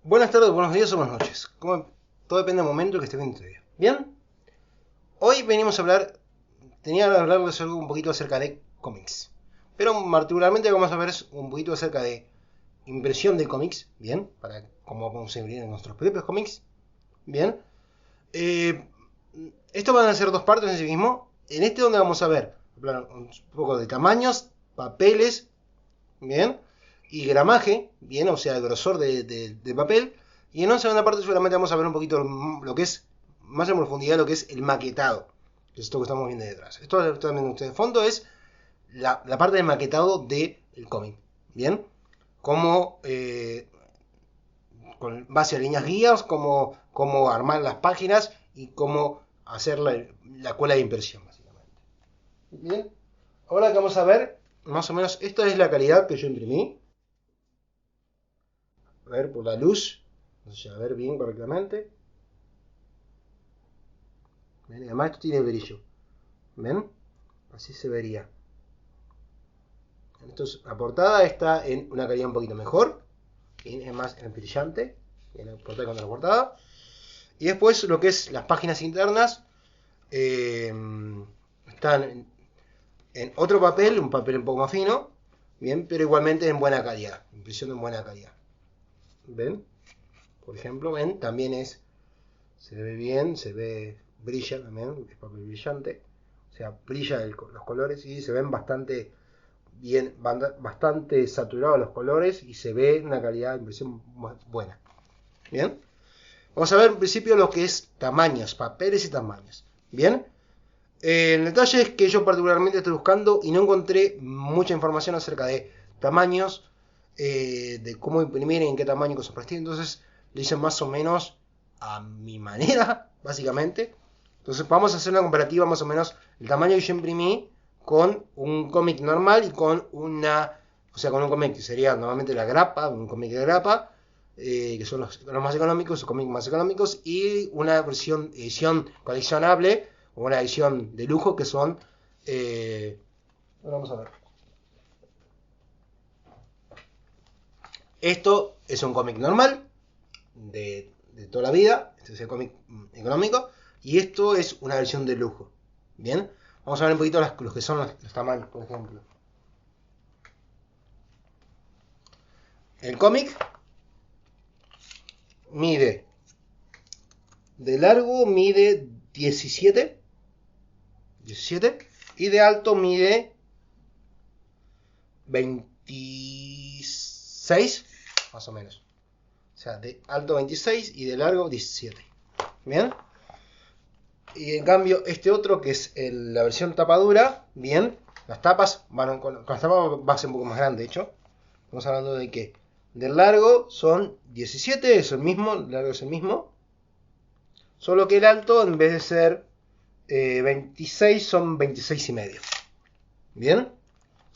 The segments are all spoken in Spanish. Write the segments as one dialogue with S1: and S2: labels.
S1: Buenas tardes, buenos días o buenas noches. Todo depende del momento que esté viendo este video. Bien, hoy venimos a hablar, tenía que hablarles algo un poquito acerca de cómics. Pero particularmente vamos a ver un poquito acerca de impresión de cómics, bien, para cómo vamos a imprimir nuestros propios cómics, bien. Eh, Esto van a ser dos partes en sí mismo. En este donde vamos a ver un poco de tamaños, papeles, bien, y gramaje, bien, o sea, el grosor de papel. Y en una segunda parte seguramente vamos a ver un poquito lo que es, más en profundidad, lo que es el maquetado. Que es esto que estamos viendo detrás. Esto que están viendo ustedes de fondo es la parte del maquetado del cómic, bien. Como con base a líneas guías, cómo armar las páginas y cómo hacer la cola de impresión, básicamente. Bien, ahora que vamos a ver, más o menos, esta es la calidad que yo imprimí. A ver, por la luz, no sé, a ver bien correctamente. ¿Ven? Además esto tiene brillo. ¿Ven? Así se vería. Entonces, la portada está en una calidad un poquito mejor. Es más brillante. La portada contra la portada. Y después lo que es las páginas internas. Están en otro papel, un papel un poco más fino. Bien, pero igualmente en buena calidad. Impresión en buena calidad. ¿Ven? Por ejemplo, ven, también se ve bien, brilla también, es papel brillante. O sea, brilla los colores y se ven bastante bien, bastante saturados los colores y se ve una calidad de impresión buena. Bien, vamos a ver en principio lo que es tamaños, papeles y tamaños. Bien, el detalle es que yo particularmente estoy buscando y no encontré mucha información acerca de tamaños, de cómo imprimir, en qué tamaño y cosas por el estilo. Entonces lo hice más o menos a mi manera, básicamente. Entonces vamos a hacer una comparativa más o menos el tamaño que yo imprimí con un cómic normal y con o sea, con un cómic que sería normalmente la grapa, un cómic de grapa, que son los más económicos, los cómics más económicos, y una edición coleccionable, o una edición de lujo que son... vamos a ver. Esto es un cómic normal, de toda la vida, este es el cómic económico, y esto es una versión de lujo. Bien, vamos a ver un poquito los que son los tamaños, por ejemplo. El cómic mide, de largo mide 17 y de alto mide 26, más o menos. O sea, de alto 26 y de largo 17. Bien. Y en cambio, este otro, que es la versión tapadura, bien, las tapas van con las tapas va a ser un poco más grande, de hecho. Estamos hablando de que del largo son 17, es el mismo, el largo es el mismo. Solo que el alto, en vez de ser 26, son 26 y medio. Bien.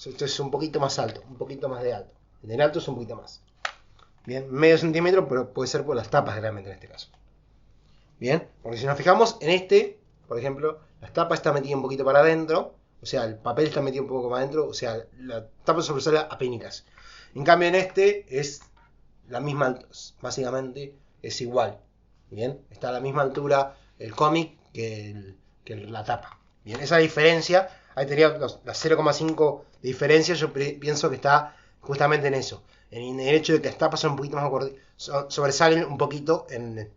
S1: Esto es un poquito más alto, un poquito más de alto. En el alto es un poquito más. Bien, medio centímetro, pero puede ser por las tapas realmente en este caso. Bien, porque si nos fijamos en este, por ejemplo, la tapa está metida un poquito para adentro, o sea, el papel está metido un poco para adentro, o sea, la tapa sobresale apenas. En cambio en este es la misma, básicamente es igual. Bien, está a la misma altura el cómic que la tapa. Bien, esa diferencia, ahí tenía las 0,5 de diferencia, yo pienso que está justamente en eso, en el hecho de que las tapas son un poquito más sobresalen un poquito en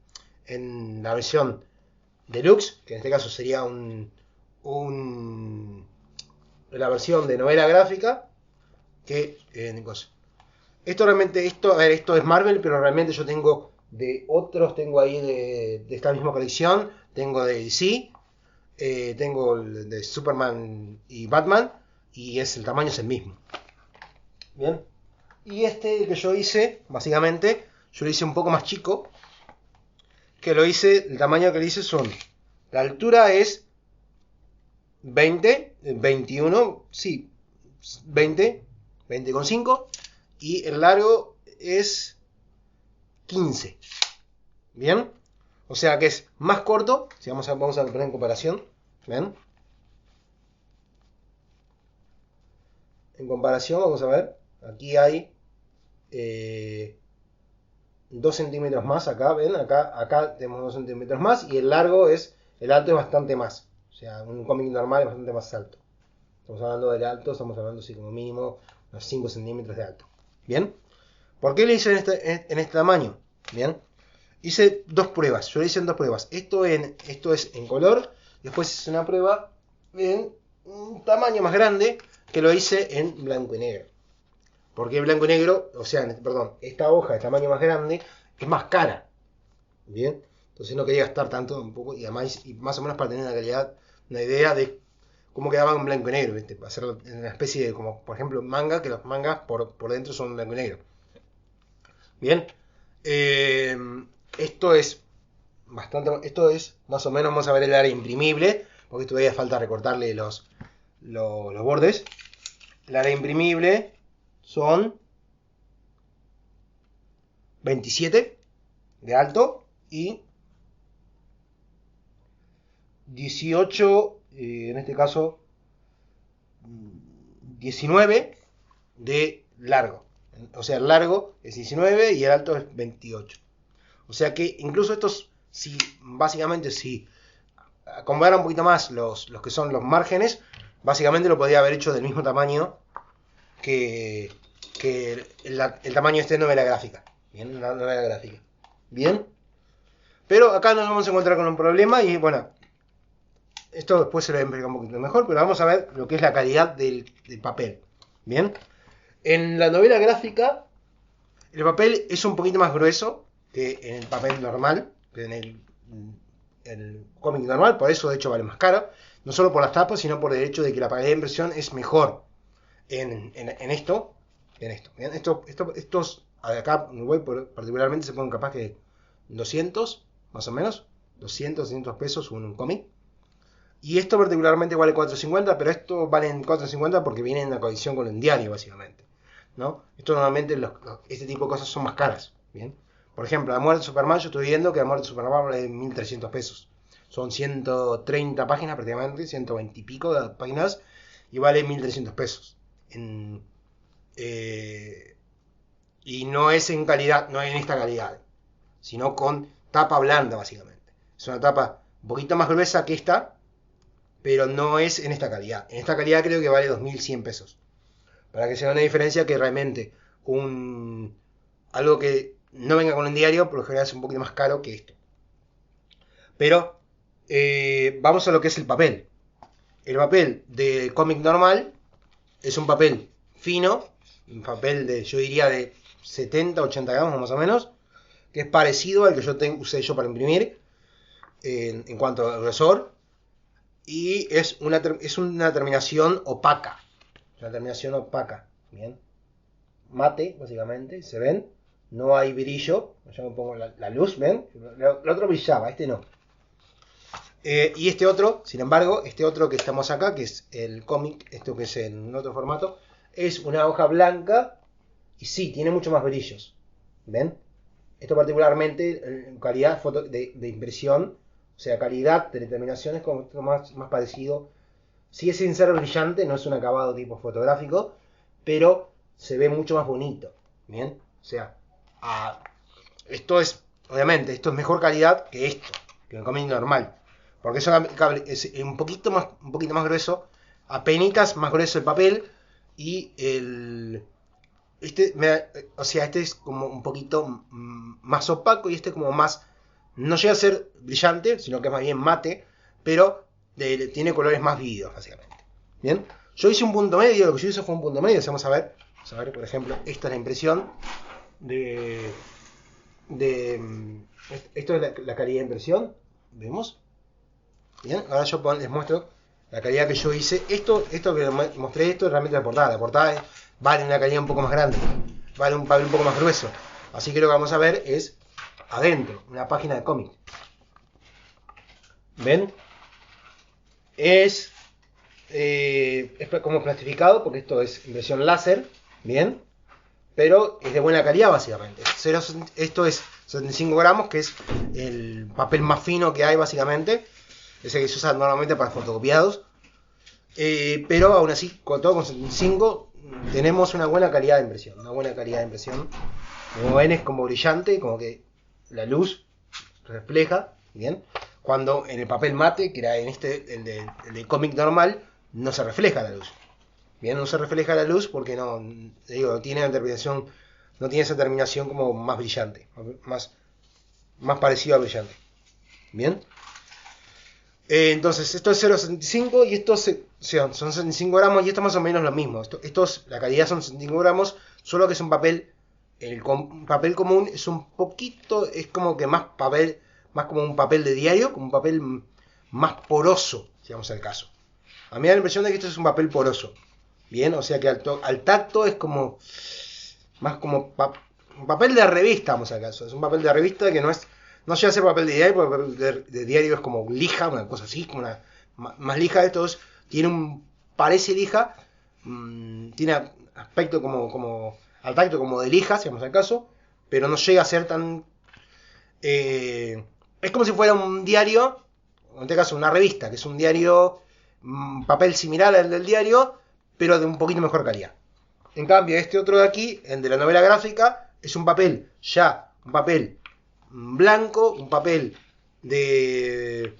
S1: la versión deluxe, que en este caso sería la versión de novela gráfica, que esto realmente, esto es Marvel, pero realmente yo tengo de otros, tengo ahí de esta misma colección, tengo de DC, tengo el de Superman y Batman, y el tamaño es el mismo. Bien. Y este que yo hice, básicamente, yo lo hice un poco más chico, que lo hice, el tamaño que lo hice son, la altura es 20, 21, sí, 20, 20,5 y el largo es 15. Bien, o sea que es más corto. Si vamos a poner en comparación, ¿ven? En comparación, vamos a ver, aquí hay 2 centímetros más acá, ¿ven? Acá tenemos 2 centímetros más y el alto es bastante más. O sea, un cómic normal es bastante más alto. Estamos hablando del alto, estamos hablando así como mínimo unos 5 centímetros de alto. ¿Bien? ¿Por qué le hice en este tamaño? Bien. Hice dos pruebas. Yo le hice en dos pruebas. Esto es en color. Después hice una prueba en un tamaño más grande que lo hice en blanco y negro. Porque blanco y negro, o sea, perdón, esta hoja de tamaño más grande es más cara. Bien. Entonces no quería gastar tanto un poco y además y más o menos para tener una calidad, una idea de cómo quedaba en blanco y negro, ¿viste? Para hacer una especie de, como por ejemplo manga, que los mangas por dentro son blanco y negro. Bien. Esto es más o menos, vamos a ver el área imprimible, porque todavía falta recortarle los bordes. El área imprimible son 27 de alto y 18, en este caso 19 de largo. O sea, el largo es 19 y el alto es 28. O sea que incluso estos, básicamente si acomodara un poquito más los que son los márgenes, básicamente lo podría haber hecho del mismo tamaño que el tamaño este de novela gráfica. Bien, la novela gráfica. Bien. Pero acá nos vamos a encontrar con un problema y bueno, esto después se lo voy a explicar un poquito mejor, pero vamos a ver lo que es la calidad del papel. Bien. En la novela gráfica, el papel es un poquito más grueso que en el papel normal, que en el cómic normal, por eso de hecho vale más caro. No solo por las tapas, sino por el hecho de que la calidad de impresión es mejor en esto. Bien, estos acá en web particularmente se ponen capaz que 200, más o menos, 200 pesos un cómic. Y esto particularmente vale 4.50, pero esto vale 4.50 porque viene en la colección con un diario, básicamente, ¿no? Esto normalmente, este tipo de cosas son más caras, ¿bien? Por ejemplo, La Muerte de Superman, yo estoy viendo que La Muerte de Superman vale 1.300 pesos. Son 130 páginas prácticamente, 120 y pico de páginas, y vale 1.300 pesos. Y no es en calidad, no es en esta calidad, sino con tapa blanda, básicamente. Es una tapa un poquito más gruesa que esta, pero no es en esta calidad. En esta calidad creo que vale 2.100 pesos. Para que se vea una diferencia que realmente algo que no venga con un diario, por lo general es un poquito más caro que esto. Pero vamos a lo que es el papel. El papel de cómic normal es un papel fino, un papel yo diría de 70-80 gramos más o menos, que es parecido al que yo usé yo para imprimir en cuanto al grosor. Y es una terminación opaca. Una terminación opaca. Bien. Mate, básicamente. ¿Se ven? No hay brillo. Yo me pongo la luz, ¿ven? El otro brillaba, este no. Y este otro, sin embargo, este otro que estamos acá, que es el cómic, esto que es en otro formato, es una hoja blanca y sí, tiene mucho más brillos. ¿Ven? Esto particularmente en calidad de impresión. O sea, calidad de determinación es como más parecido. Sí es sin ser brillante, no es un acabado tipo fotográfico, pero se ve mucho más bonito. ¿Bien? O sea, esto es, obviamente, esto es mejor calidad que esto, que el cómic normal. Porque es un poquito más grueso, apenas más grueso el papel y este es como un poquito más opaco y este como más, no llega a ser brillante, sino que es más bien mate, pero tiene colores más vívidos, básicamente. Bien, yo hice un punto medio, lo que yo hice fue un punto medio. Vamos a ver, por ejemplo, esta es la impresión esto es la calidad de impresión, vemos. Bien, ahora yo les muestro la calidad que yo hice. Esto que mostré, esto es realmente la portada. La portada vale una calidad un poco más grande, vale un papel un poco más grueso. Así que lo que vamos a ver es adentro, una página de cómic. ¿Ven? Es como plastificado, porque esto es impresión láser, ¿bien? Pero es de buena calidad, básicamente. Esto es 75 gramos, que es el papel más fino que hay, básicamente. Ese que se usa normalmente para fotocopiados. Pero aún así, con todo con 75, tenemos una buena calidad de impresión. Una buena calidad de impresión. Como ven, es como brillante, como que la luz refleja, ¿bien? Cuando en el papel mate, que era en este, el de cómic normal, no se refleja la luz. Bien, no se refleja la luz porque no, digo, no tiene terminación, no tiene esa terminación como más brillante, más parecido a brillante. Bien. Entonces, esto es 0,65 y esto son 65 gramos y esto más o menos lo mismo. La calidad son 65 gramos, solo que es un papel, papel común es un poquito, es como que más papel, más como un papel de diario, como un papel más poroso, si vamos al caso. A mí me da la impresión de que esto es un papel poroso. Bien, o sea que al tacto es como más como un papel de revista, vamos al caso. Es un papel de revista que no llega a ser papel de diario, porque el papel de diario es como lija, una cosa así, como una más lija de estos. Parece lija, tiene aspecto como al tacto como de lija, si vamos al caso, pero no llega a ser tan... es como si fuera un diario, en este caso una revista, que es un diario, papel similar al del diario, pero de un poquito mejor calidad. En cambio, este otro de aquí, el de la novela gráfica, es un papel un papel blanco, un papel de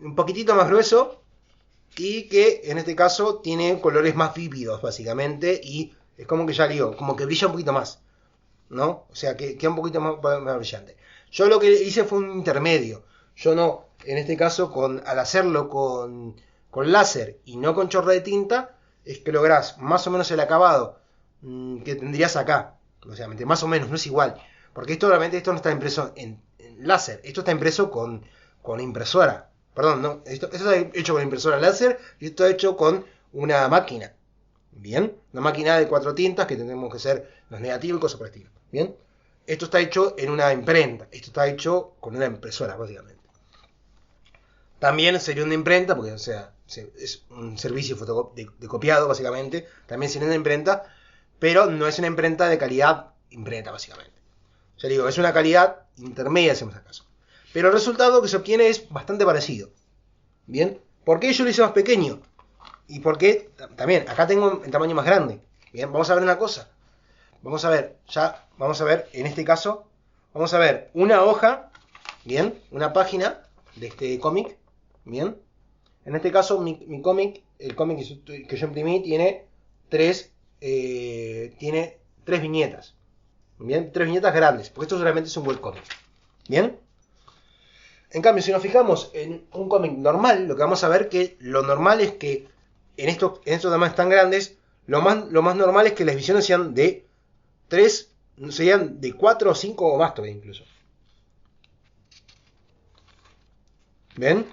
S1: un poquitito más grueso y que en este caso tiene colores más vívidos básicamente y es como que ya digo, como que brilla un poquito más, ¿no? O sea, que queda un poquito más brillante. Yo lo que hice fue un intermedio. Yo no, en este caso, al hacerlo con láser y no con chorro de tinta, es que lográs más o menos el acabado que tendrías acá. O sea, más o menos, no es igual. Porque esto realmente no está impreso en láser. Esto está impreso con impresora. Perdón, no. Esto está hecho con impresora láser y esto está hecho con una máquina. Bien. Una máquina de 4 tintas que tenemos que ser los negativos y cosas por el estilo. Bien. Esto está hecho en una imprenta. Esto está hecho con una impresora, básicamente. También sería una imprenta, porque o sea, es un servicio de copiado, básicamente. También sería una imprenta, pero no es una imprenta de calidad imprenta, básicamente. Ya digo, es una calidad intermedia, si hacemos acaso. Pero el resultado que se obtiene es bastante parecido. Bien, ¿por qué yo lo hice más pequeño? Y por qué también, acá tengo el tamaño más grande. Bien, vamos a ver una cosa. Vamos a ver, en este caso, vamos a ver una hoja, bien, una página de este cómic, bien. En este caso, mi cómic, el cómic que yo imprimí, tiene tres viñetas. Bien, 3 viñetas grandes, porque esto solamente es un webcomic. Bien. En cambio, si nos fijamos en un cómic normal, lo que vamos a ver que lo normal es que en estos tamaños tan grandes, lo más normal es que las visiones sean de 3, serían de 4 o 5 o más todavía incluso. ¿Ven?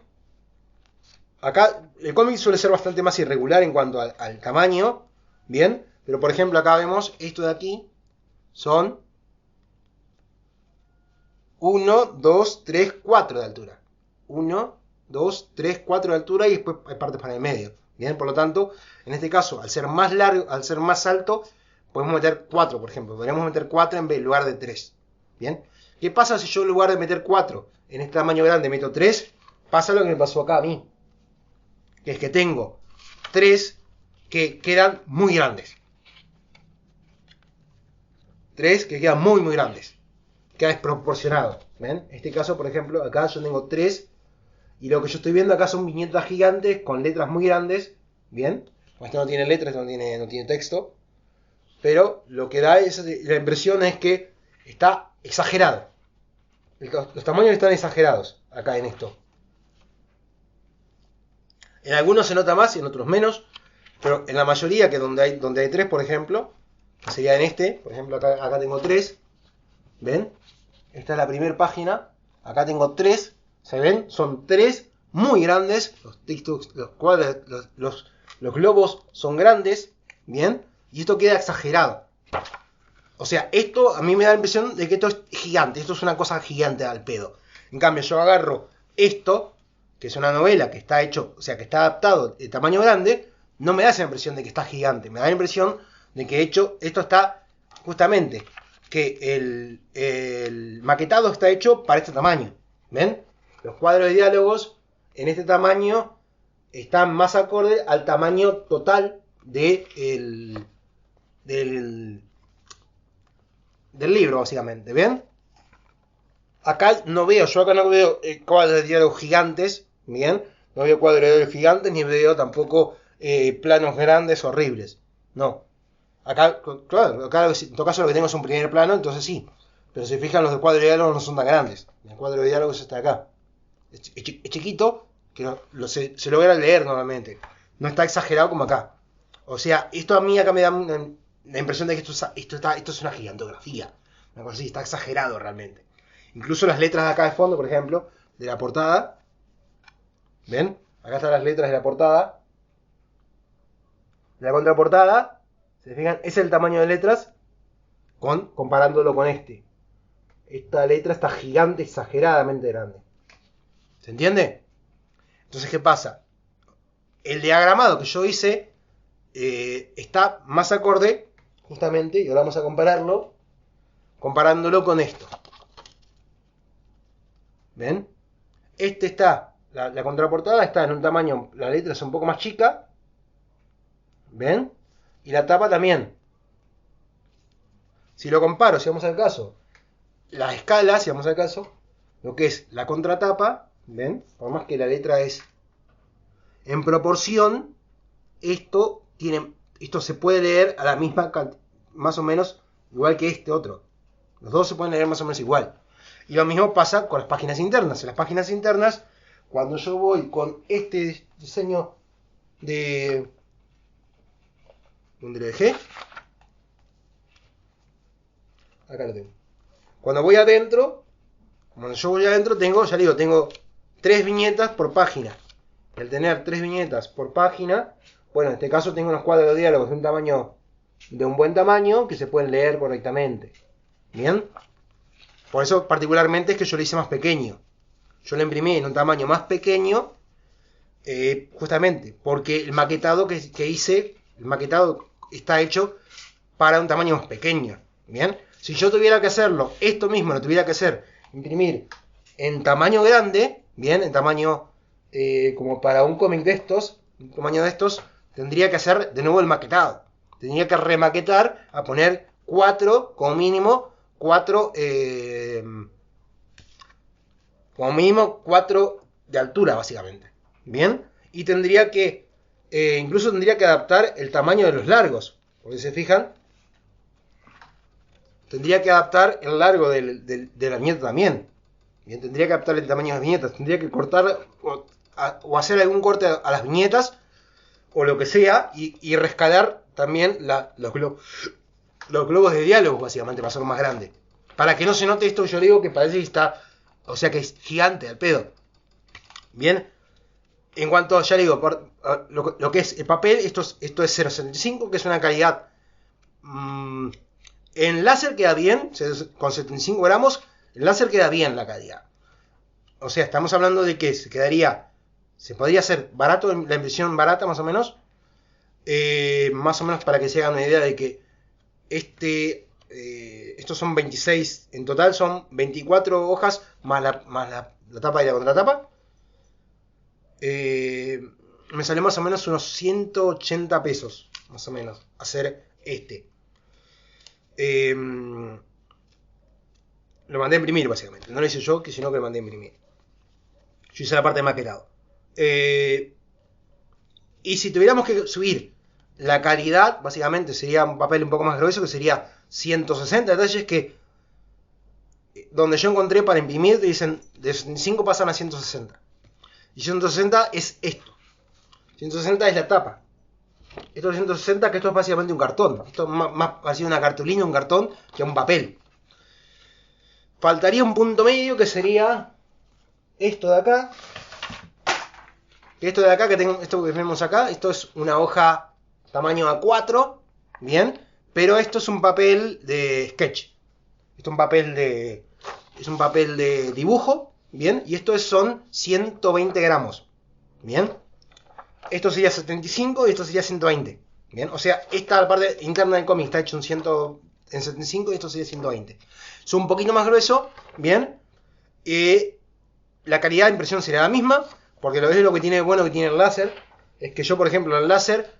S1: Acá el cómic suele ser bastante más irregular en cuanto al tamaño, ¿bien? Pero por ejemplo acá vemos esto de aquí, son 1, 2, 3, 4 de altura. 1, 2, 3, 4 de altura y después hay partes para el medio. Bien, por lo tanto, en este caso, al ser más largo, al ser más alto, podemos meter 4, por ejemplo. Podríamos meter 4 en lugar de 3. Bien. ¿Qué pasa si yo en lugar de meter 4 en este tamaño grande meto 3? Pasa lo que me pasó acá a mí. Que es que tengo 3 que quedan muy grandes. 3 que quedan muy grandes. Queda desproporcionado. ¿Ven? En este caso, por ejemplo, acá yo tengo 3 y lo que yo estoy viendo acá son viñetas gigantes con letras muy grandes. Bien. Esto no tiene letras, no tiene texto. Pero lo que da la impresión es que está exagerado. Los tamaños están exagerados acá en esto. En algunos se nota más y en otros menos. Pero en la mayoría, que donde hay 3, por ejemplo, que sería en este, por ejemplo, acá tengo 3. ¿Ven? Esta es la primera página. Acá tengo 3. ¿Se ven? Son 3 muy grandes. Los textos, los cuadros, los globos son grandes. ¿Bien? Y esto queda exagerado. O sea, esto a mí me da la impresión de que esto es gigante. Esto es una cosa gigante al pedo. En cambio, yo agarro esto, que es una novela que está hecho, o sea, que está adaptado de tamaño grande, no me da esa impresión de que está gigante. Me da la impresión de que esto está justamente, que el maquetado está hecho para este tamaño. ¿Ven? Los cuadros de diálogos en este tamaño están más acorde al tamaño total del del libro, básicamente, ¿bien? Acá no veo, yo acá no veo cuadros de diálogo gigantes, ¿bien? No veo cuadros de diálogo gigantes, ni veo tampoco planos grandes, horribles. No. Acá, claro, acá en todo caso lo que tengo es un primer plano, entonces sí. Pero si fijan, los de cuadro de diálogo no son tan grandes. El cuadro de diálogo es este de acá. Es chiquito, que se logra leer normalmente. No está exagerado como acá. O sea, esto a mí acá me da la impresión de que esto es una gigantografía. Una cosa así, está exagerado realmente. Incluso las letras de acá de fondo, por ejemplo, de la portada. ¿Ven? Acá están las letras de la portada. De la contraportada. ¿Se fijan? Es el tamaño de letras comparándolo con este. Esta letra está gigante, exageradamente grande. ¿Se entiende? Entonces, ¿qué pasa? El diagramado que yo hice está más acorde, justamente, y ahora vamos a compararlo, comparándolo con esto. ¿Ven? Este está, la contraportada está en un tamaño, la letra es un poco más chica. ¿Ven? Y la tapa también. Si lo comparo, si vamos al caso, la escala, si vamos al caso, lo que es la contratapa, ¿ven? Por más que la letra es en proporción, esto se puede leer a la misma cantidad, más o menos igual que este otro. Los dos se pueden leer más o menos igual. Y lo mismo pasa con las páginas internas. En las páginas internas, cuando yo voy con este diseño de... ¿Dónde lo dejé? Acá lo tengo. Cuando voy adentro, tengo, ya digo, tengo 3 viñetas por página. Y al tener 3 viñetas por página, bueno, en este caso tengo unos cuadros de diálogos de un buen tamaño que se pueden leer correctamente. ¿Bien? Por eso particularmente es que yo lo hice más pequeño. Yo lo imprimí en un tamaño más pequeño, justamente porque el maquetado que hice, el maquetado está hecho para un tamaño más pequeño. ¿Bien? Si yo tuviera que hacerlo, esto mismo lo tuviera que hacer, imprimir en tamaño grande, ¿bien? En tamaño como para un cómic de estos, un tamaño de estos, tendría que hacer de nuevo el maquetado. Tendría que remaquetar a poner 4, como mínimo, 4 de altura, básicamente. ¿Bien? Y tendría que, incluso tendría que adaptar el tamaño de los largos. Porque se fijan, tendría que adaptar el largo de la viñeta también. Bien, tendría que adaptar el tamaño de las viñetas. Tendría que cortar o hacer algún corte a las viñetas o lo que sea y rescalar también los globos de diálogo, básicamente, para hacerlo más grande. Para que no se note esto que yo digo que parece que está, o sea que es gigante al pedo. Bien, en cuanto, ya digo, lo que es el papel, esto es 0.75, que es una calidad... en láser queda bien, con 75 gramos, el láser queda bien la calidad. O sea, estamos hablando de que se podría hacer barato, la impresión barata más o menos para que se hagan una idea de que estos son 26, en total son 24 hojas más la tapa y la contratapa. Me salió más o menos unos 180 pesos, más o menos, hacer lo mandé a imprimir, básicamente. No lo hice yo, sino que lo mandé a imprimir. Yo hice la parte de maquetado. Y si tuviéramos que subir la calidad, básicamente sería un papel un poco más grueso, que sería 160 detalles, que donde yo encontré para imprimir, te dicen de 75 pasan a 160. Y 160 es esto. 160 es la tapa. Esto es 160, que esto es básicamente un cartón. Esto es más parecido a una cartulina, un cartón, que a un papel. Faltaría un punto medio, que sería esto de acá. Esto de acá, esto que vemos acá, esto es una hoja tamaño A4, bien, pero esto es un papel de sketch. Esto es un papel de dibujo, bien, y esto son 120 gramos, bien. Esto sería 75 y esto sería 120, bien. O sea, esta parte interna del cómic está hecho en 75 y esto sería 120. Es un poquito más grueso, bien. La calidad de impresión será la misma, porque lo que tiene bueno que tiene el láser es que yo, por ejemplo, el láser,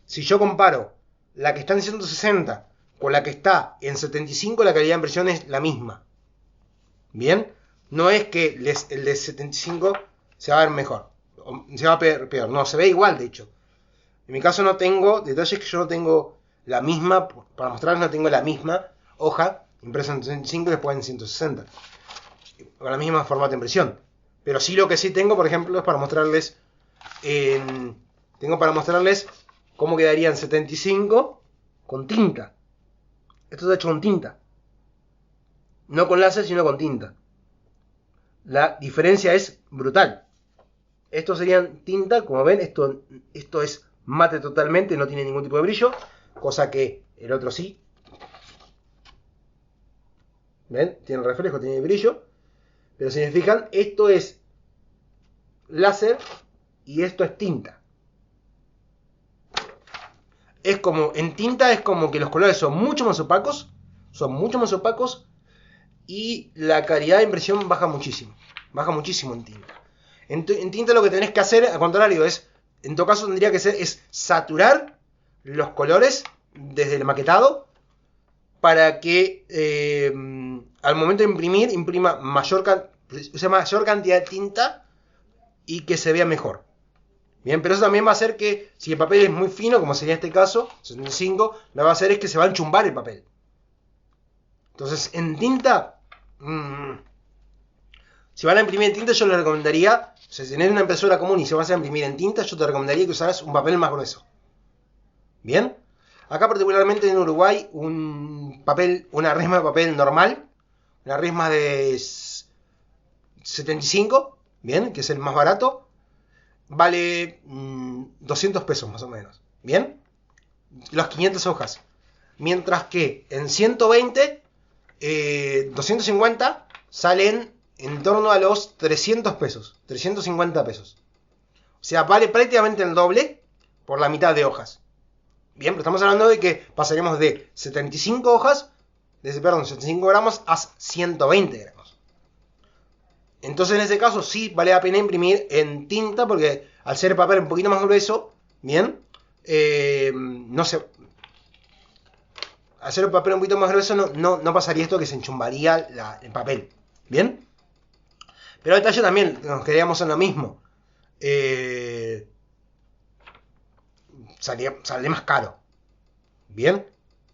S1: si yo comparo la que está en 160 con la que está en 75, la calidad de impresión es la misma. Bien, no es que el de 75 se va a ver mejor, se va a ver peor, no, se ve igual de hecho. En mi caso no tengo, detalles que yo no tengo la misma, para mostrarles no tengo la misma hoja impresa en 75 y después en 160, con la misma formato de impresión. Pero sí lo que sí tengo, por ejemplo, es para mostrarles, tengo para mostrarles cómo quedaría en 75 con tinta. Esto está hecho con tinta. No con láser, sino con tinta. La diferencia es brutal. Estos serían tinta, como ven, esto es mate totalmente, no tiene ningún tipo de brillo, cosa que el otro sí. ¿Ven? Tiene reflejo, tiene brillo. Pero si se fijan, esto es láser y esto es tinta. Es como, en tinta es como que los colores son mucho más opacos, y la calidad de impresión baja muchísimo en tinta. En tinta lo que tenés que hacer, al contrario, es, en todo caso tendría que ser, es saturar los colores desde el maquetado para que al momento de imprimir, imprima mayor cantidad de tinta y que se vea mejor. Bien, pero eso también va a hacer que, si el papel es muy fino, como sería este caso, 75, lo que va a hacer es que se va a enchumbar el papel. Entonces, en tinta, si van a imprimir en tinta, yo les recomendaría, o sea, si tenés una impresora común y se vas a imprimir en tinta, yo te recomendaría que usaras un papel más grueso. Bien, acá particularmente en Uruguay, una resma de papel normal, una resma de 75, bien, que es el más barato, vale 200 pesos más o menos. Bien, las 500 hojas. Mientras que en 120, 250 salen en torno a los 300 pesos, 350 pesos. O sea, vale prácticamente el doble por la mitad de hojas. Bien, pero estamos hablando de que pasaremos de 75 hojas, 75 gramos a 120 gramos. Entonces en ese caso sí vale la pena imprimir en tinta, porque al ser el papel un poquito más grueso, bien, al ser el papel un poquito más grueso no pasaría esto, que se enchumbaría el papel, bien. Pero el detalle también, nos quedaríamos en lo mismo, sale más caro, bien,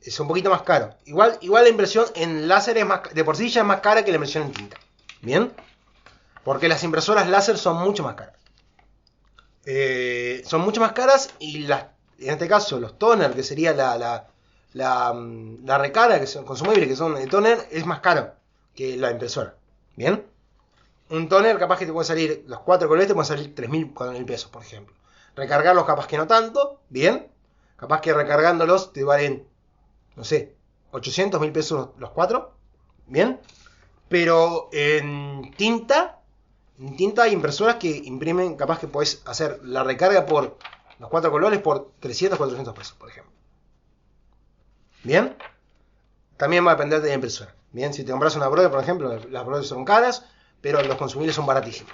S1: es un poquito más caro. Igual la impresión en láser es más, de por sí ya es más cara que la impresión en tinta, bien. Porque las impresoras láser son mucho más caras. Y en este caso los toner, que sería la recarga, que son consumibles, que son el toner, es más caro que la impresora. ¿Bien? Un toner capaz que te puede salir, los 4 colores te pueden salir 3.000, 4.000 pesos, por ejemplo. Recargarlos capaz que no tanto, ¿bien? Capaz que recargándolos te valen, no sé, 800.000 pesos los 4, ¿bien? Pero en tinta hay impresoras que imprimen, capaz que podés hacer la recarga por los 4 colores por 300, 400 pesos, por ejemplo. Bien, también va a depender de la impresora. Bien, si te compras una Brother, por ejemplo, las Brother son caras, pero los consumibles son baratísimos.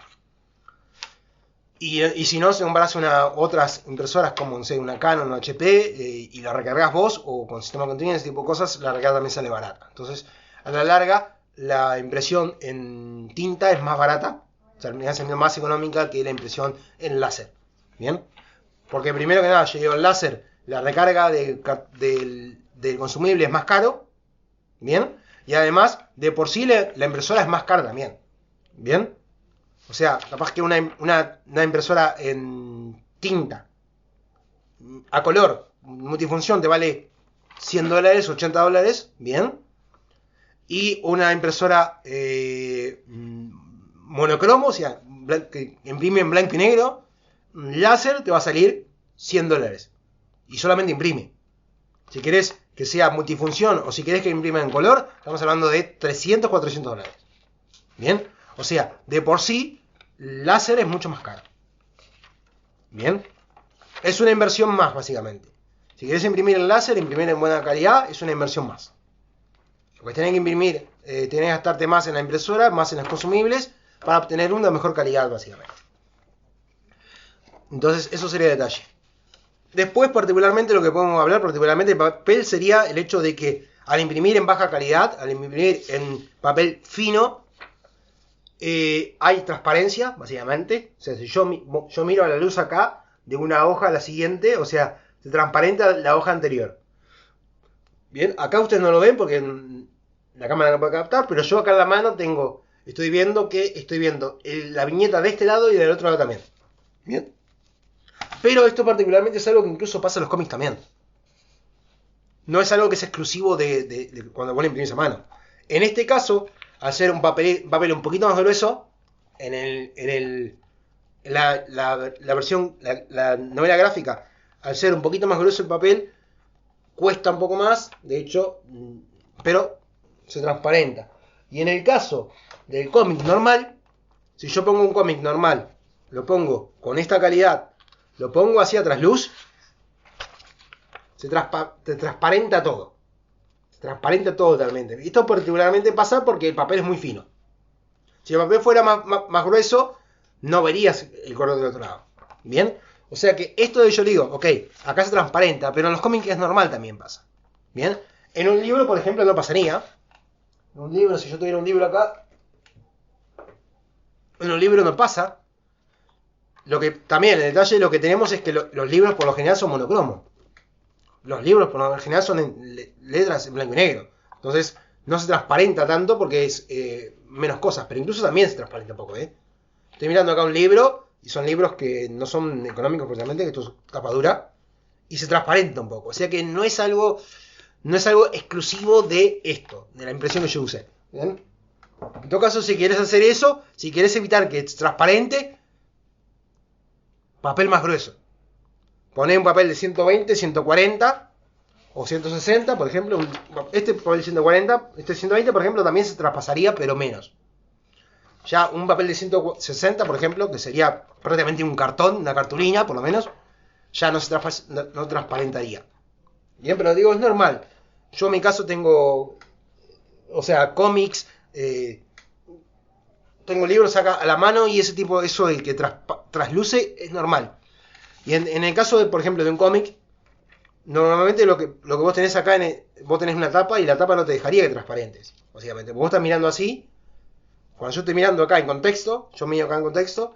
S1: Y si no, si compras otras impresoras como, no sé, una Canon, una HP, y la recargas vos, o con sistema continuo, ese tipo de cosas, la recarga también sale barata. Entonces, a la larga, la impresión en tinta es más barata, termina siendo más económica que la impresión en láser. Bien, porque primero que nada, yo digo, el láser, la recarga del consumible es más caro. Bien, y además, de por sí la impresora es más cara también. Bien, o sea, capaz que una impresora en tinta a color multifunción te vale $100, $80. Bien, y una impresora monocromo, o sea, que imprime en blanco y negro, láser, te va a salir $100. Y solamente imprime. Si querés que sea multifunción o si querés que imprima en color, estamos hablando de 300, $400. Bien, o sea, de por sí, láser es mucho más caro. Bien, es una inversión más, básicamente. Si querés imprimir en láser, imprimir en buena calidad, es una inversión más. Porque tenés que imprimir, tenés que gastarte más en la impresora, más en los consumibles, para obtener una mejor calidad, básicamente. Entonces, eso sería el detalle. Después, particularmente, lo que podemos hablar particularmente de papel sería el hecho de que al imprimir en baja calidad, al imprimir en papel fino, hay transparencia, básicamente. O sea, si yo miro a la luz acá, de una hoja a la siguiente, o sea, se transparenta la hoja anterior. Bien, acá ustedes no lo ven porque la cámara no puede captar, pero yo acá en la mano estoy viendo la viñeta de este lado y del otro lado también. Bien. Pero esto particularmente es algo que incluso pasa en los cómics también. No es algo que es exclusivo de cuando vos le imprimís a mano. En este caso, al ser un papel un poquito más grueso, la versión, la novela gráfica, al ser un poquito más grueso el papel, cuesta un poco más, de hecho, pero se transparenta. Y en el caso del cómic normal, si yo pongo un cómic normal, lo pongo con esta calidad, lo pongo así a trasluz, te transparenta todo. Se transparenta todo totalmente. Y esto particularmente pasa porque el papel es muy fino. Si el papel fuera más grueso, no verías el color del otro lado. ¿Bien? O sea que esto de yo digo, ok, acá se transparenta, pero en los cómics es normal también pasa. ¿Bien? En un libro, por ejemplo, no pasaría. En un libro, si yo tuviera un libro acá, en un libro no pasa. Lo que también, el detalle, lo que tenemos es que los libros por lo general son monocromos. Los libros por lo general son en letras en blanco y negro. Entonces no se transparenta tanto porque es menos cosas. Pero incluso también se transparenta un poco. Estoy mirando acá un libro y son libros que no son económicos precisamente, que esto es tapa dura. Y se transparenta un poco. O sea que no es algo exclusivo de esto, de la impresión que yo usé. ¿Bien? En todo caso, si quieres hacer eso, si quieres evitar que es transparente, papel más grueso. Poné un papel de 120, 140 o 160, por ejemplo. Este papel de 140, este de 120, por ejemplo, también se traspasaría, pero menos. Ya un papel de 160, por ejemplo, que sería prácticamente un cartón, una cartulina, por lo menos, ya no transparentaría. Bien, pero digo, es normal. Yo en mi caso tengo, o sea, cómics, tengo libros acá a la mano y eso de que trasluce es normal. Y en el caso, por ejemplo, de un cómic, normalmente lo que vos tenés acá, vos tenés una tapa y la tapa no te dejaría que transparentes, básicamente. Vos estás mirando así, cuando yo estoy mirando acá en contexto, yo miro acá en contexto,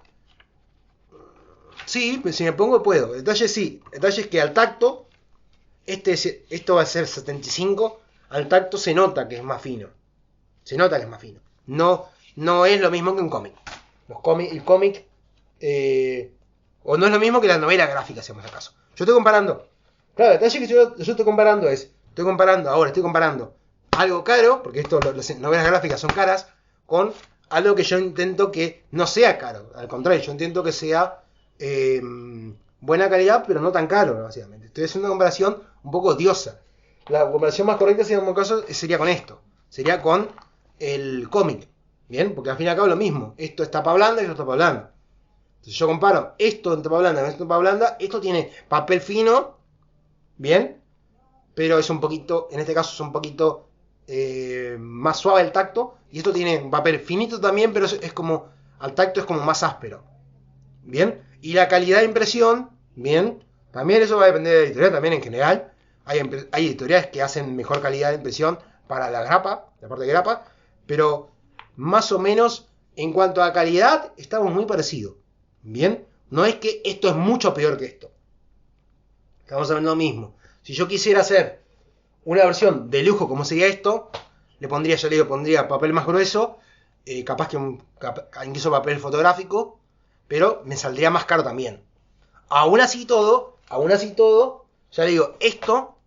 S1: sí, si me pongo puedo. El detalle es que al tacto, esto va a ser 75, al tacto se nota que es más fino. Se nota que es más fino. No es lo mismo que un cómic. El cómic... o no es lo mismo que la novela gráfica, si hacemos acaso. Yo estoy comparando. Claro, el detalle que yo estoy comparando estoy comparando algo caro, porque las novelas gráficas son caras, con algo que yo intento que no sea caro. Al contrario, yo intento que sea buena calidad, pero no tan caro, básicamente. Estoy haciendo una comparación un poco odiosa. La comparación más correcta, si en un caso, sería con esto. Sería con el cómic. Bien, porque al fin y al cabo es lo mismo. Esto es tapa blanda y esto es tapa blanda. Entonces yo comparo esto en tapa blanda con esto en tapa blanda. Esto tiene papel fino, bien, pero es un poquito, en este caso es un poquito más suave el tacto. Y esto tiene un papel finito también, pero es como, al tacto es como más áspero. Bien, y la calidad de impresión, bien, también eso va a depender de la editorial también en general. Hay editoriales que hacen mejor calidad de impresión para la grapa, la parte de grapa, pero más o menos en cuanto a calidad estamos muy parecidos. Bien, no es que esto es mucho peor que esto. Estamos hablando lo mismo. Si yo quisiera hacer una versión de lujo como sería esto, le pondría papel más grueso, capaz que incluso papel fotográfico, pero me saldría más caro también. Aún así todo, ya le digo, esto,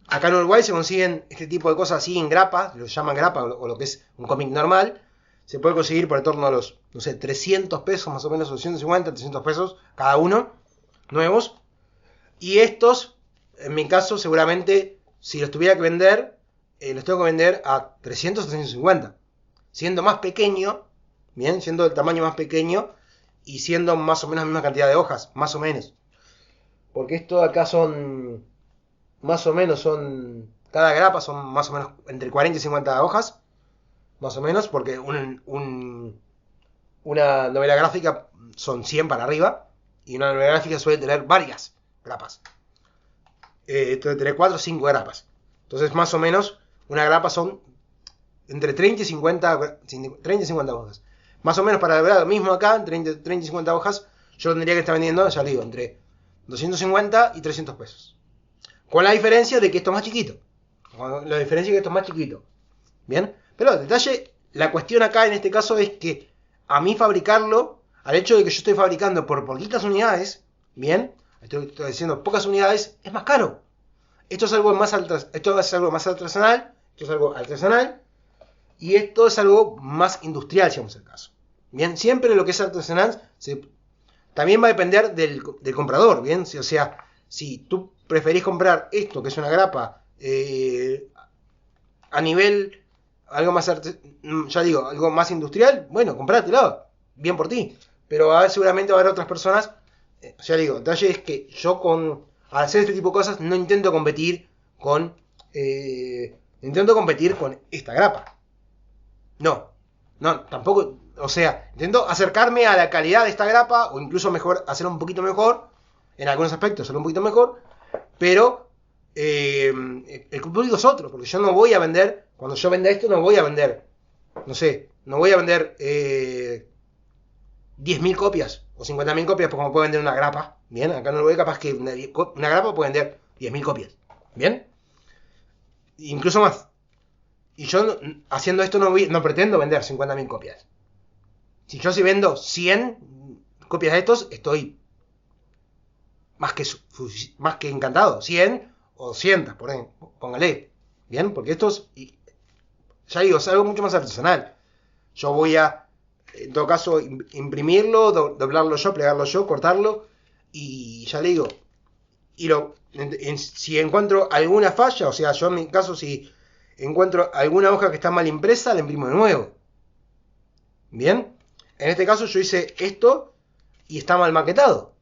S1: acá en Uruguay se consiguen este tipo de cosas así en grapa, lo llaman grapa o lo que es un cómic normal, se puede conseguir por en torno a los, no sé, 300 pesos más o menos, 250, 300 pesos cada uno, nuevos. Y estos, en mi caso, seguramente, si los tuviera que vender, los tengo que vender a 300 o 350. Siendo más pequeño, bien, siendo del tamaño más pequeño y siendo más o menos la misma cantidad de hojas, más o menos. Porque esto acá son, más o menos son, cada grapa son más o menos entre 40 y 50 hojas, más o menos, porque una novela gráfica son 100 para arriba, y una novela gráfica suele tener varias grapas. Entre 4 o 5 grapas. Entonces, más o menos, una grapa son entre 30 y 50, 30 y 50 hojas. Más o menos, para ver lo mismo acá, 30 y 50 hojas, yo tendría que estar vendiendo, ya le digo, entre 250 y 300 pesos. Con la diferencia de que esto es más chiquito. Con la diferencia de que esto es más chiquito. ¿Bien? Pero el detalle, la cuestión acá en este caso es que a mí fabricarlo, al hecho de que yo estoy fabricando por poquitas unidades, ¿bien? Estoy diciendo pocas unidades, es más caro. Esto es algo más artesanal, esto es algo artesanal, y esto es algo más industrial, si vamos al caso. Bien, siempre lo que es artesanal también va a depender del comprador, ¿bien? O sea, si tú preferís comprar esto, que es una grapa, a nivel algo más ya digo, algo más industrial, bueno, comprátelo, bien por ti. Pero seguramente va a haber otras personas, ya digo, el detalle es que yo al hacer este tipo de cosas no intento competir con esta grapa. No, tampoco, o sea, intento acercarme a la calidad de esta grapa, o incluso mejor, hacerlo un poquito mejor, en algunos aspectos hacerlo un poquito mejor, pero el público es otro, porque yo no voy a vender, cuando yo venda esto no voy a vender, no sé, no voy a vender 10.000 copias o 50.000 copias, porque como puedo vender una grapa, ¿bien? Acá no lo voy, capaz que una grapa puede vender 10.000 copias, ¿bien? Incluso más. Y yo haciendo esto no pretendo vender 50.000 copias. Si yo vendo 100 copias de estos, estoy más que encantado. 100 o 200, póngale. Bien, porque esto es, ya digo, es algo mucho más artesanal. Yo voy a, en todo caso, imprimirlo, doblarlo yo, plegarlo yo, cortarlo, y ya le digo, si encuentro alguna falla, o sea, yo en mi caso, si encuentro alguna hoja que está mal impresa, la imprimo de nuevo. Bien, en este caso yo hice esto y está mal maquetado.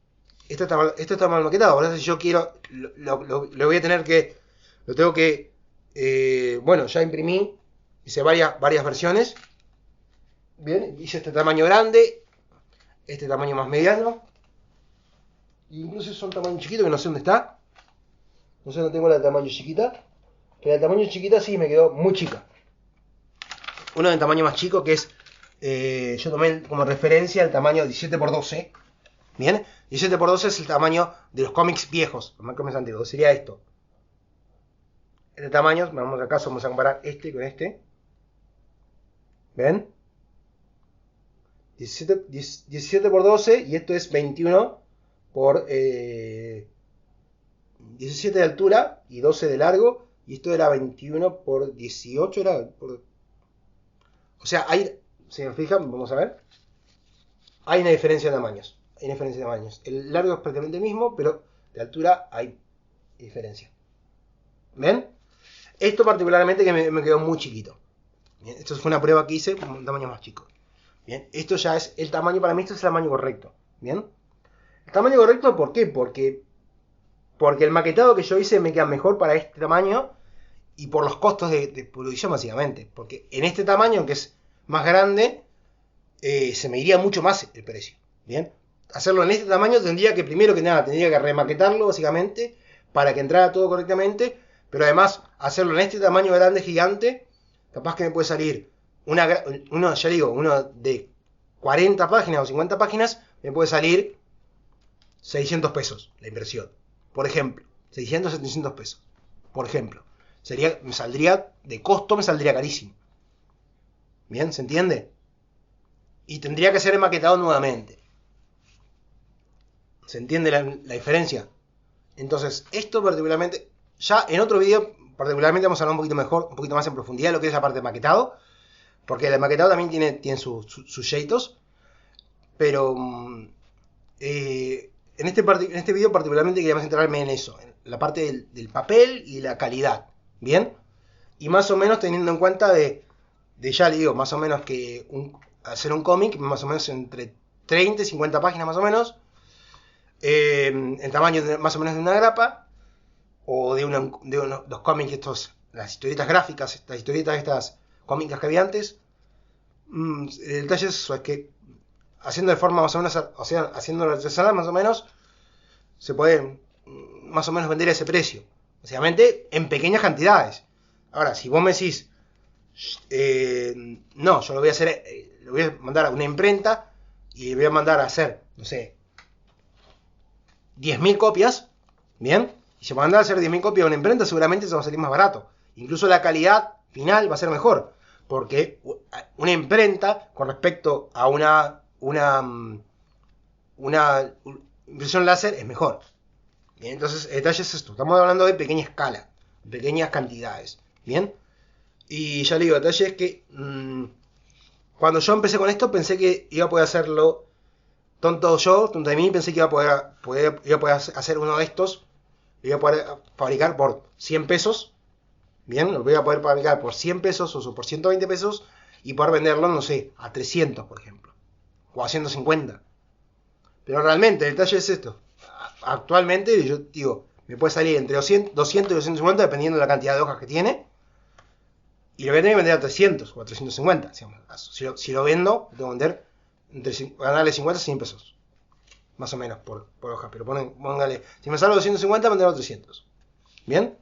S1: Esto está mal maquetado. Ahora si yo quiero, lo voy a tener que, lo tengo que, bueno, ya imprimí, hice varias versiones. Bien, hice este tamaño grande, este tamaño más mediano, incluso es un tamaño chiquito que no sé dónde está. No sé, no tengo la de tamaño chiquita. Pero el tamaño chiquita sí me quedó muy chica. Uno del tamaño más chico que es, yo tomé como referencia el tamaño 17x12. Bien, 17x12 es el tamaño de los cómics viejos, los cómics antiguos. Sería esto. Este tamaño, vamos acá, vamos a comparar este con este. ¿Ven? 17x12 y esto es 21 por 17 de altura y 12 de largo. Y esto era 21 por 18, o sea, si me fijan, vamos a ver. Hay una diferencia de tamaños. El largo es prácticamente el mismo, pero de altura hay diferencia. ¿Ven? Esto particularmente que me quedó muy chiquito. Bien, esto fue una prueba que hice con un tamaño más chico. Bien, esto ya es el tamaño, para mí esto es el tamaño correcto. Bien. El tamaño correcto, ¿por qué? Porque el maquetado que yo hice me queda mejor para este tamaño y por los costos de producción básicamente. Porque en este tamaño, que es más grande, se me iría mucho más el precio. Bien. Hacerlo en este tamaño tendría que, primero que nada, tendría que remaquetarlo básicamente para que entrara todo correctamente. Pero además, hacerlo en este tamaño grande, gigante, capaz que me puede salir uno de 40 páginas o 50 páginas, me puede salir 600 pesos la impresión. Por ejemplo, 600, 700 pesos. Por ejemplo, me saldría carísimo. ¿Bien? ¿Se entiende? Y tendría que ser maquetado nuevamente. ¿Se entiende la diferencia? Entonces, esto particularmente, ya en otro video, particularmente vamos a hablar un poquito mejor, un poquito más en profundidad de lo que es la parte de maquetado. Porque el maquetado también tiene sus jeitos. Pero en este video particularmente quería centrarme en eso. En la parte del papel y la calidad. ¿Bien? Y más o menos teniendo en cuenta ya le digo, más o menos que hacer un cómic, más o menos entre 30 y 50 páginas más o menos. En tamaño más o menos de una grapa. O de los cómics estos, las historietas gráficas, las historietas estas cómicas que había antes. El detalle es eso, es que haciendo de forma más o menos, o sea, haciendo artesanal más o menos, se pueden más o menos vender a ese precio. Básicamente en pequeñas cantidades. Ahora, si vos me decís, no, yo lo voy a hacer, lo voy a mandar a una imprenta y le voy a mandar a hacer, no sé, 10.000 copias, ¿bien? Y si me mandan a hacer 10.000 copias a una imprenta, seguramente eso va a salir más barato. Incluso la calidad final va a ser mejor. Porque una imprenta, con respecto a una impresión láser, es mejor. Bien, entonces, el detalle es esto. Estamos hablando de pequeña escala, pequeñas cantidades. Bien. Y ya le digo, el detalle es que cuando yo empecé con esto, pensé que iba a poder hacerlo. Tonto de mí, pensé que iba a poder hacer uno de estos. Lo iba a poder fabricar por 100 pesos. Bien, lo voy a poder fabricar por 100 pesos o por 120 pesos y poder venderlo, no sé, a 300, por ejemplo. O a 150. Pero realmente, el detalle es esto. Actualmente, yo digo, me puede salir entre 200 y 250 dependiendo de la cantidad de hojas que tiene. Y lo voy a tener que vender a 300 o a 350. Si lo vendo, tengo que vender ganarle 50 a 100 pesos. Más o menos por hoja. Pero póngale, si me sale 250, venderlo a 300. ¿Bien?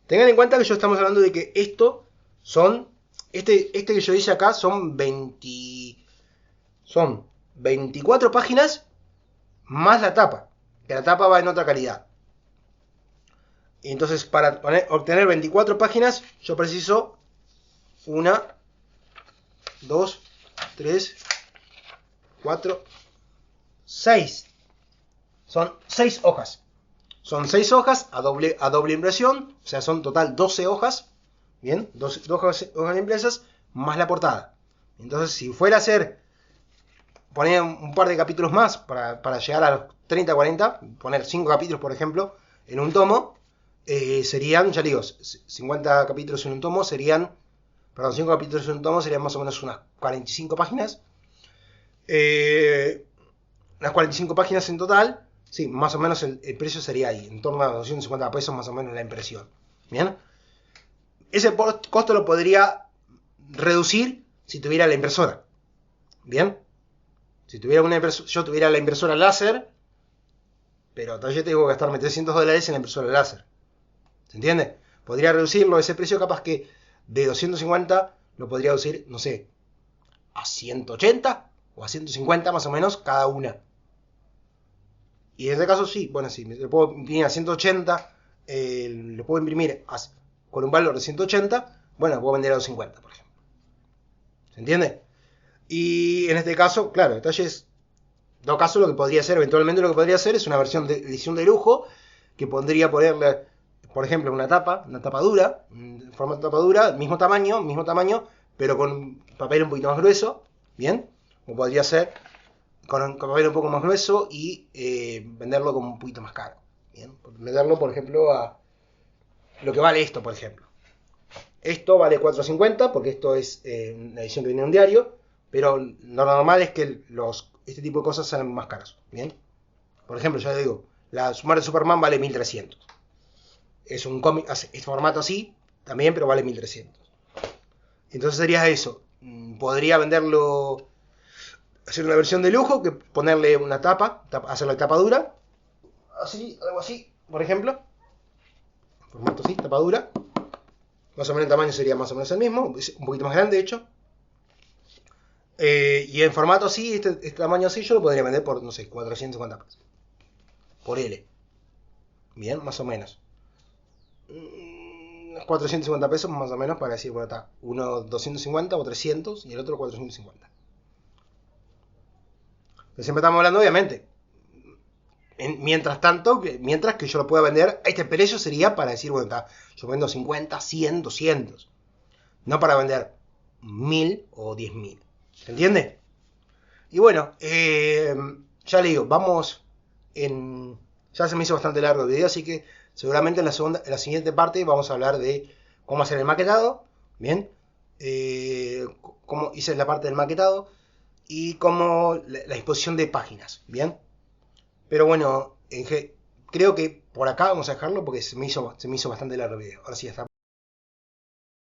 S1: Tengan en cuenta que yo estamos hablando de que esto son... Este que yo hice acá son 24 páginas más la tapa. Que la tapa va en otra calidad. Y entonces para obtener 24 páginas yo preciso 1, 2, 3, 4, 6. Son 6 hojas. Son 6 hojas a doble impresión. O sea, son total 12 hojas. Bien, 12 hojas impresas más la portada. Entonces, si fuera a hacer, poner un par de capítulos más para llegar a los 30, 40, poner 5 capítulos, por ejemplo, en un tomo, serían, ya digo, 50 capítulos en un tomo serían, perdón, 5 capítulos en un tomo serían más o menos unas 45 páginas. Unas 45 páginas en total. Sí, más o menos el precio sería ahí, en torno a 250 pesos más o menos la impresión. Bien. Ese costo lo podría reducir si tuviera la impresora. Bien. Si tuviera yo tuviera la impresora láser, pero todavía tengo que gastarme $300 en la impresora láser. ¿Se entiende? Podría reducirlo ese precio, capaz que de 250 lo podría reducir, no sé, a 180 o a 150 más o menos cada una. Y en este caso sí, bueno, sí, le puedo imprimir a 180, le puedo imprimir con un valor de 180, bueno, puedo vender a 250, por ejemplo. ¿Se entiende? Y en este caso, claro, detalles. En todo caso, lo que podría hacer, eventualmente lo que podría hacer es una versión de edición de lujo, que podría ponerle, por ejemplo, una tapa dura, formato tapa dura, mismo tamaño, pero con papel un poquito más grueso, ¿bien? O podría ser con papel un poco más grueso y venderlo como un poquito más caro. ¿Bien? Venderlo, por ejemplo, a lo que vale esto, por ejemplo. Esto vale $4.50 porque esto es una edición que viene en un diario, pero lo normal es que este tipo de cosas sean más caras. ¿Bien? Por ejemplo, ya digo, la Sumar de Superman vale 1.300. Es un cómic, es formato así también, pero vale 1.300. Entonces sería eso. Podría venderlo, hacer una versión de lujo, que ponerle una tapa, hacerle tapa dura, así, algo así, por ejemplo, formato así, tapa dura, más o menos el tamaño sería más o menos el mismo, un poquito más grande de hecho, y en formato así, este tamaño así, yo lo podría vender por, no sé, 450 pesos, por L, bien, más o menos, 450 pesos más o menos para decir, bueno, está, uno 250 o 300 y el otro 450. Pero siempre estamos hablando, obviamente, mientras que yo lo pueda vender, este precio sería para decir, bueno, está, yo vendo 50, 100, 200. No para vender 1.000 o 10.000. ¿Se entiende? Y bueno, ya le digo, ya se me hizo bastante largo el video, así que seguramente en la siguiente parte vamos a hablar de cómo hacer el maquetado. Bien. Cómo hice la parte del maquetado y cómo la disposición de páginas. Bien. Pero bueno, creo que por acá vamos a dejarlo porque se me hizo bastante largo el video. Ahora sí, hasta